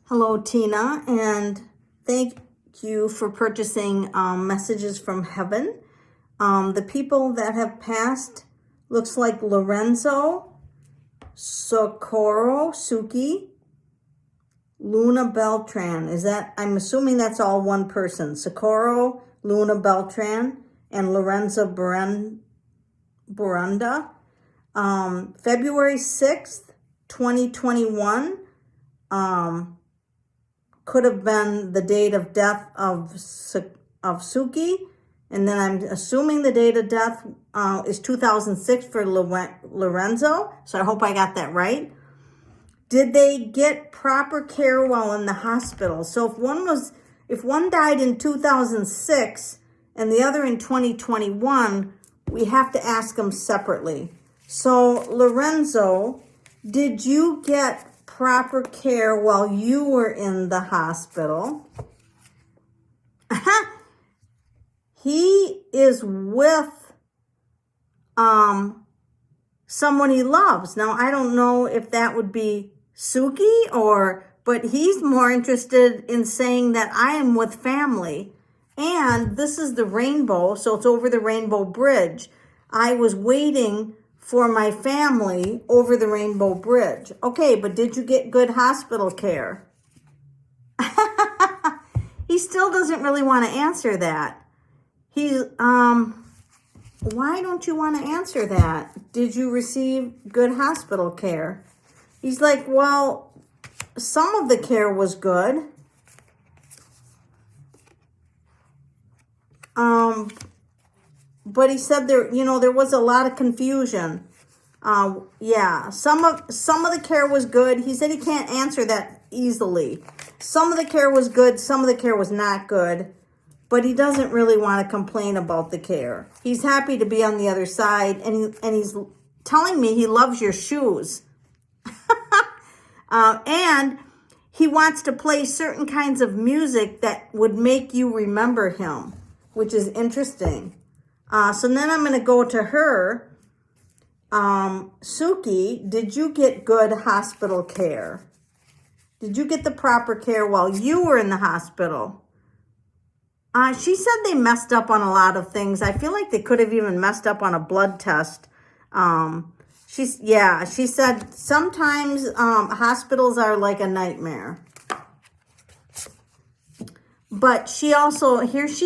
Hello, Tina, and thank you for purchasing Messages from Heaven. The people that have passed looks like Lorenzo, Socorro, Suki, Luna Beltran. I'm assuming that's all one person. Socorro, Luna Beltran, and Lorenzo Burunda. February 6th, 2021. Could have been the date of death of Suki, and then I'm assuming the date of death is 2006 for Lorenzo, so I hope I got that right. Did they get proper care while in the hospital? So if one died in 2006 and the other in 2021, we have to ask them separately. So Lorenzo, did you get proper care while you were in the hospital? He is with someone he loves. Now, I don't know if that would be Suki but he's more interested in saying that I am with family. And this is the rainbow, so it's over the Rainbow Bridge. I was waiting for my family over the Rainbow Bridge. Okay, but did you get good hospital care? He still doesn't really want to answer that. Why don't you want to answer that? Did you receive good hospital care? He's like, well, some of the care was good. But he said there was a lot of confusion. Yeah, some of the care was good. He said he can't answer that easily. Some of the care was good, some of the care was not good, but he doesn't really want to complain about the care. He's happy to be on the other side, and he's telling me he loves your shoes. And he wants to play certain kinds of music that would make you remember him, which is interesting. So then I'm going to go to her. Suki, did you get good hospital care? Did you get the proper care while you were in the hospital? She said they messed up on a lot of things. I feel like they could have even messed up on a blood test. She said sometimes hospitals are like a nightmare. But she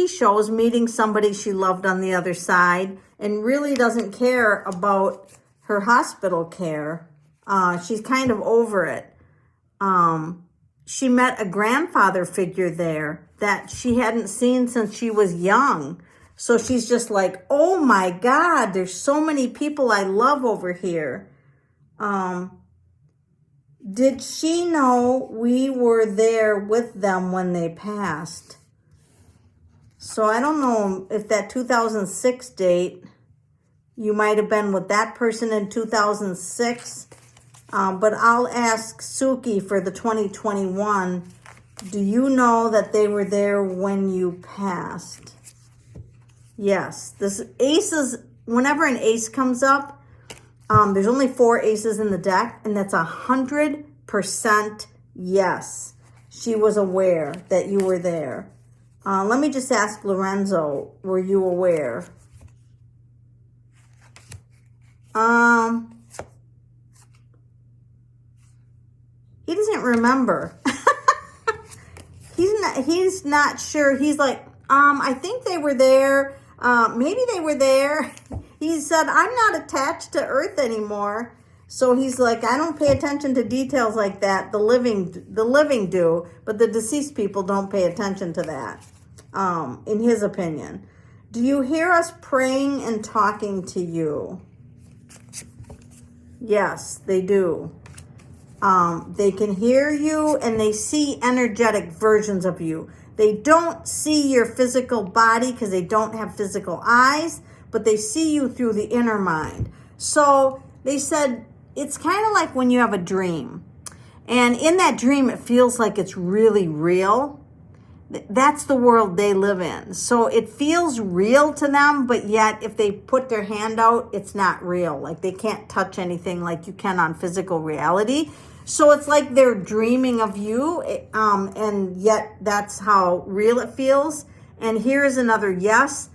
shows meeting somebody she loved on the other side and really doesn't care about her hospital care. She's kind of over it. She met a grandfather figure there that she hadn't seen since she was young. So she's just like, oh my God, there's so many people I love over here. Did she know we were there with them when they passed? So I don't know if that 2006 date, you might have been with that person in 2006. But I'll ask Suki for the 2021. Do you know that they were there when you passed? Yes. This aces, whenever an ace comes up, there's only 4 aces in the deck, and that's 100% yes. She was aware that you were there. Let me just ask Lorenzo, were you aware? He doesn't remember. He's not sure. He's like, I think they were there. Maybe they were there. He said, I'm not attached to Earth anymore. So he's like, I don't pay attention to details like that. The living do, but the deceased people don't pay attention to that, in his opinion. Do you hear us praying and talking to you? Yes, they do. They can hear you and they see energetic versions of you. They don't see your physical body because they don't have physical eyes, but they see you through the inner mind. So they said it's kind of like when you have a dream. And in that dream, it feels like it's really real. That's the world they live in. So it feels real to them, but yet if they put their hand out, it's not real. Like they can't touch anything like you can on physical reality. So it's like they're dreaming of you, and yet that's how real it feels. And here's another yes.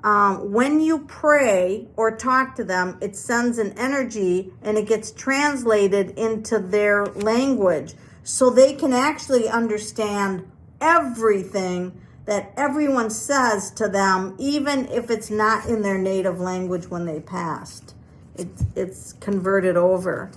When you pray or talk to them, it sends an energy and it gets translated into their language. So they can actually understand everything that everyone says to them, even if it's not in their native language when they passed. It's converted over.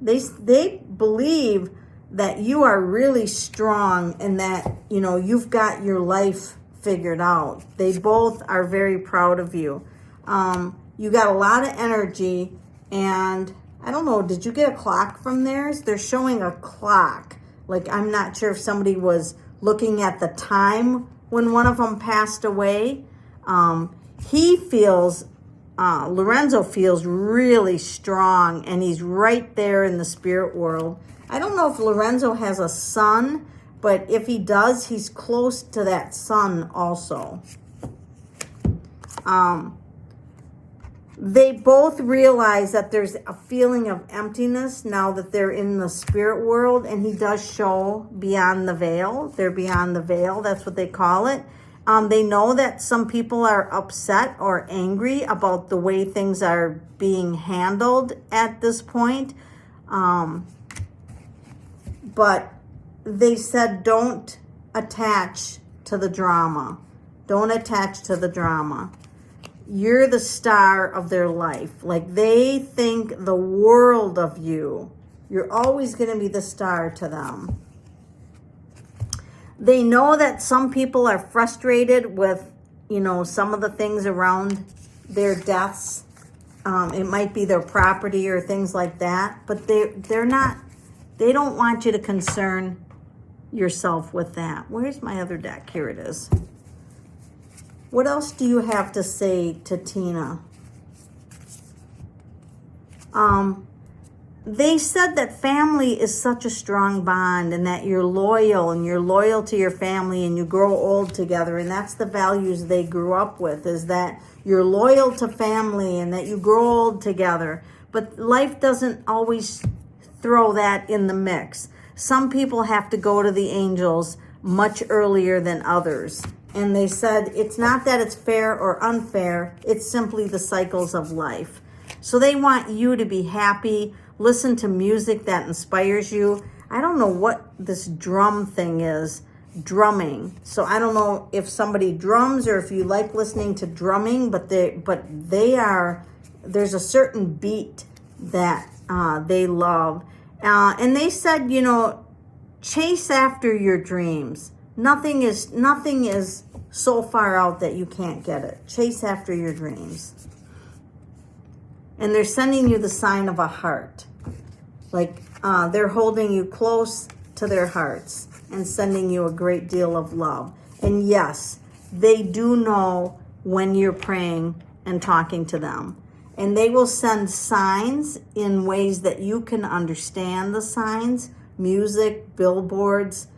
They believe that you are really strong and that, you know, you've got your life figured out. They both are very proud of you. You got a lot of energy, and I don't know, did you get a clock from theirs? They're showing a clock. Like, I'm not sure if somebody was looking at the time when one of them passed away. Lorenzo feels really strong, and he's right there in the spirit world. I don't know if Lorenzo has a son, but if he does, he's close to that son also. They both realize that there's a feeling of emptiness now that they're in the spirit world, and he does show beyond the veil. They're beyond the veil. That's what they call it. They know that some people are upset or angry about the way things are being handled at this point. But they said, don't attach to the drama. Don't attach to the drama. You're the star of their life. Like, they think the world of you. You're always going to be the star to them. They know that some people are frustrated with, you know, some of the things around their deaths. It might be their property or things like that, but they're not, they don't want you to concern yourself with that. Where's my other deck? Here it is. What else do you have to say to Tina? They said that family is such a strong bond, and that you're loyal to your family, and you grow old together. And that's the values they grew up with, is that you're loyal to family and that you grow old together. But life doesn't always throw that in the mix. Some people have to go to the angels much earlier than others. And they said it's not that it's fair or unfair. It's simply the cycles of life. So they want you to be happy. Listen to music that inspires you. I don't know what this drum thing is, drumming. So I don't know if somebody drums or if you like listening to drumming, but there's a certain beat that they love. And they said, you know, chase after your dreams. Nothing is so far out that you can't get it. Chase after your dreams. And they're sending you the sign of a heart. Like, they're holding you close to their hearts and sending you a great deal of love. And yes, they do know when you're praying and talking to them. And they will send signs in ways that you can understand the signs. Music, billboards,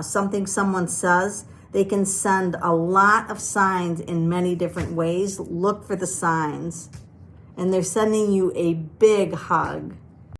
something someone says. They can send a lot of signs in many different ways. Look for the signs. And they're sending you a big hug.